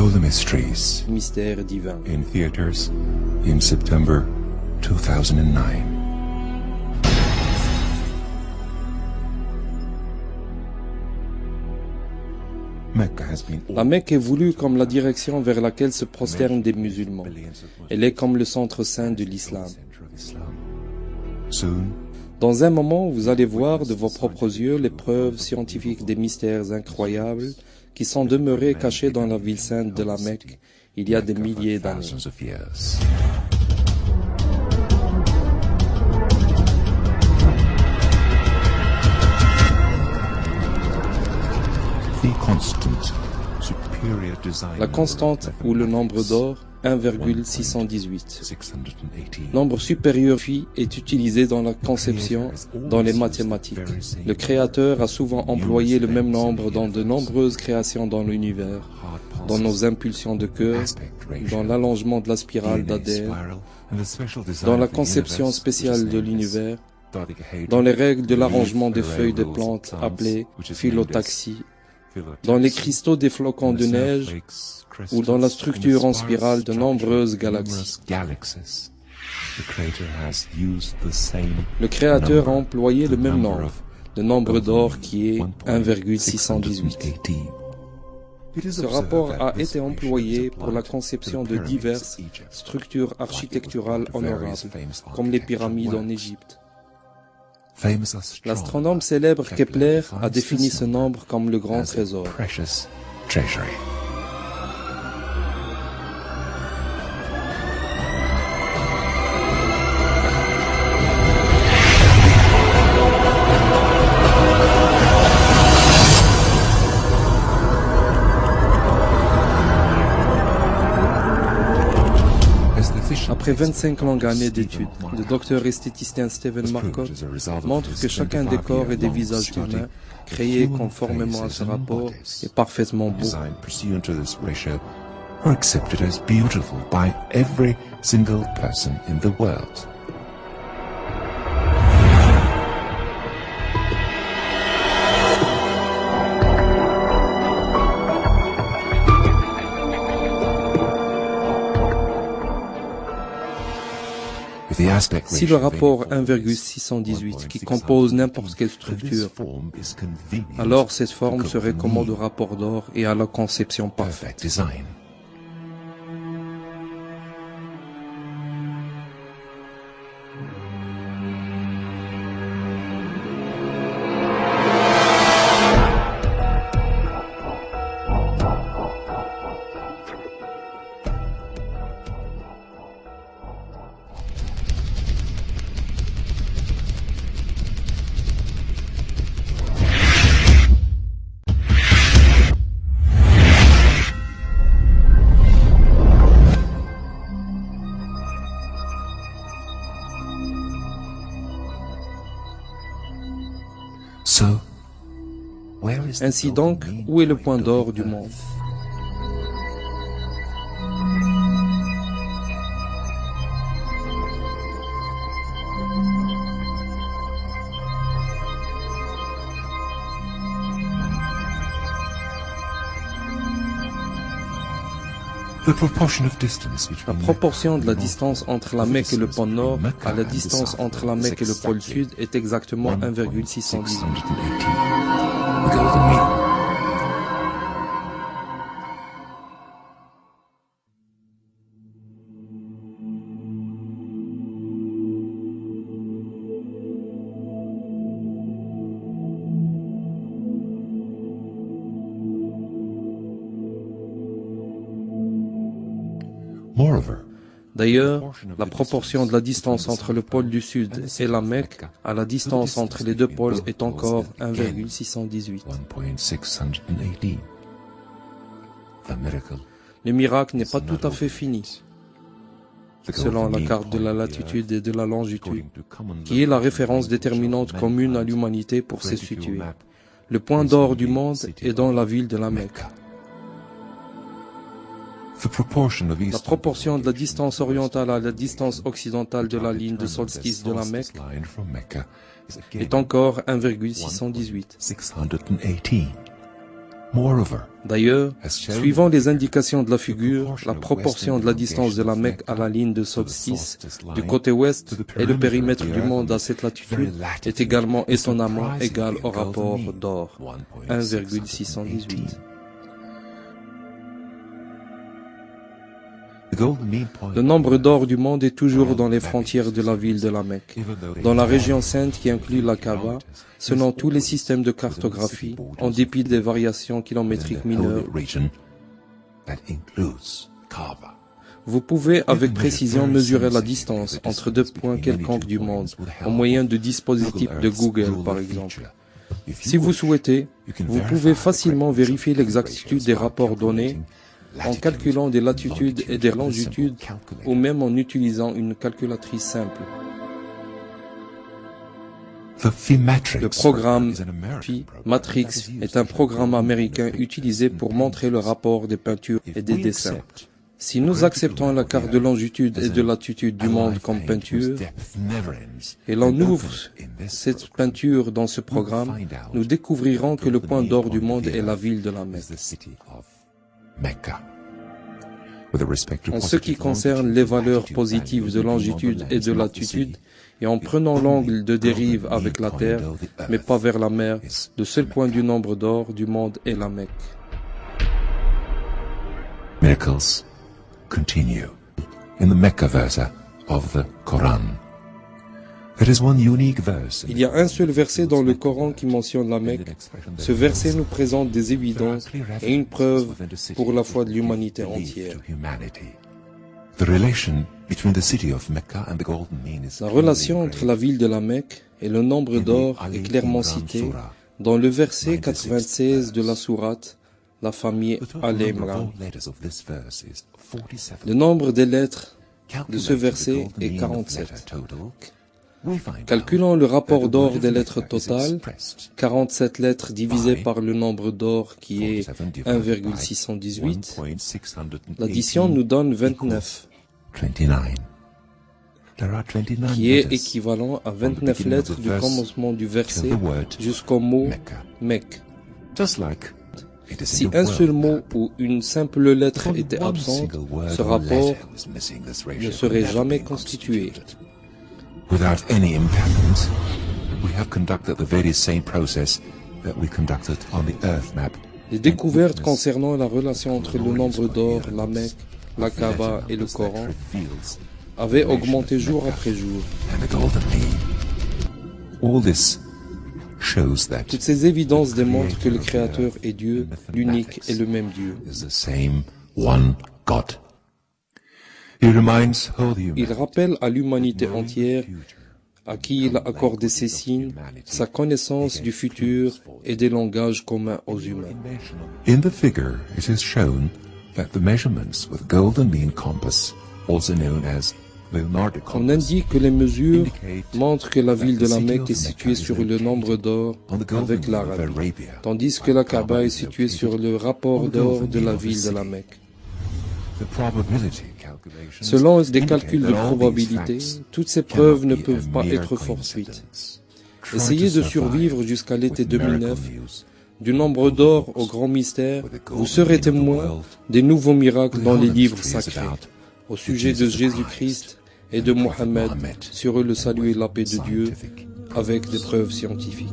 Holy Mysteries Mystère divin. in theaters in September 2009. La Mecque est voulue comme la direction vers laquelle se prosternent des musulmans. Elle est comme le centre saint de l'islam. Dans un moment, vous allez voir de vos propres yeux les preuves scientifiques des mystères incroyables qui sont demeurés cachés dans la ville sainte de la Mecque il y a des milliers d'années. La constante ou le nombre d'or 1,618. Nombre supérieur phi est utilisé dans la conception, dans les mathématiques. Le créateur a souvent employé le même nombre dans de nombreuses créations dans l'univers, dans nos impulsions de cœur, dans l'allongement de la spirale d'Adler, dans la conception spéciale de l'univers, dans les règles de l'arrangement des feuilles de plantes appelées phyllotaxie, dans les cristaux des flocons de neige ou dans la structure en spirale de nombreuses galaxies. Le Créateur a employé le même nombre, le nombre d'or qui est 1,618. Ce rapport a été employé pour la conception de diverses structures architecturales honorables, comme les pyramides en Égypte. L'astronome célèbre Kepler a défini ce nombre comme le grand trésor. Après 25 longues années d'études, le docteur esthéticien Stephen Marcotte montre que chacun des corps et des visages humains créés conformément à ce rapport est parfaitement beau. Si le rapport 1,618 qui compose n'importe quelle structure, alors cette forme serait commode au rapport d'or et à la conception parfaite. Ainsi donc, où est le point d'or du monde? La proportion de la distance entre la Mecque et le pôle Nord à la distance entre la Mecque et le pôle Sud est exactement 1,618. D'ailleurs, la proportion de la distance entre le pôle du Sud et la Mecque à la distance entre les deux pôles est encore 1,618. Le miracle n'est pas tout à fait fini. Selon la carte de la latitude et de la longitude, qui est la référence déterminante commune à l'humanité pour se situer, le point d'or du monde est dans la ville de la Mecque. La proportion de la distance orientale à la distance occidentale de la ligne de solstice de la Mecque est encore 1,618. D'ailleurs, suivant les indications de la figure, la proportion de la distance de la Mecque à la ligne de solstice du côté ouest et le périmètre du monde à cette latitude est également étonnamment égal au rapport d'or, 1,618. Le nombre d'or du monde est toujours dans les frontières de la ville de la Mecque, dans la région sainte qui inclut la Kaaba, selon tous les systèmes de cartographie, en dépit des variations kilométriques mineures. Vous pouvez avec précision mesurer la distance entre deux points quelconques du monde, au moyen de dispositifs de Google par exemple. Si vous souhaitez, vous pouvez facilement vérifier l'exactitude des rapports donnés en calculant des latitudes et des longitudes ou même en utilisant une calculatrice simple. Le programme Phi Matrix est un programme américain utilisé pour montrer le rapport des peintures et des dessins. Si nous acceptons la carte de longitude et de latitude du monde comme peinture, et l'on ouvre cette peinture dans ce programme, nous découvrirons que le point d'or du monde est la ville de la Mecque. En ce qui concerne les valeurs positives de longitude et de latitude, et en prenant l'angle de dérive avec la Terre, mais pas vers la mer, le seul point du nombre d'or du monde est la Mecque. Miracles continue in the Mecca verse of the Quran. There is one unique verse. Il y a un seul verset dans le Coran qui mentionne la Mecque. Ce verset nous présente des évidences et une preuve pour la foi de l'humanité entière. La relation entre la ville de la Mecque et le nombre d'or est clairement citée dans le verset 96 de la sourate, la famille Al-Imran. Le nombre des lettres de ce verset est 47. Calculons le rapport d'or des lettres totales, 47 lettres divisées par le nombre d'or qui est 1,618. L'addition nous donne 29, qui est équivalent à 29 lettres du commencement du verset jusqu'au mot Mecque. Si un seul mot ou une simple lettre était absente, ce rapport ne serait jamais constitué. Without any impairment, we have conducted the very same process that we conducted on the Earth map. Les découvertes concernant la relation entre le nombre d'or, la Mecque, la Kaaba et le Coran avaient augmenté jour après jour. Toutes ces évidences démontrent que le Créateur est Dieu, l'unique et le même Dieu. Il rappelle à l'humanité entière, à qui il a accordé ces signes, sa connaissance du futur et des langages communs aux humains. In the figure, it is shown that the measurements with golden mean compass, also known as Leonardo compass, on indique que les mesures montrent que la ville de la Mecque est située sur le nombre d'or avec l'Arabie, tandis que la Kaaba est située sur le rapport d'or de la ville de la Mecque. Selon des calculs de probabilité, toutes ces preuves ne peuvent pas être fortuites. Essayez de survivre jusqu'à l'été 2009. Du nombre d'or au grand mystère, vous serez témoin des nouveaux miracles dans les livres sacrés, au sujet de Jésus-Christ et de Mohammed, sur eux le salut et la paix de Dieu, avec des preuves scientifiques.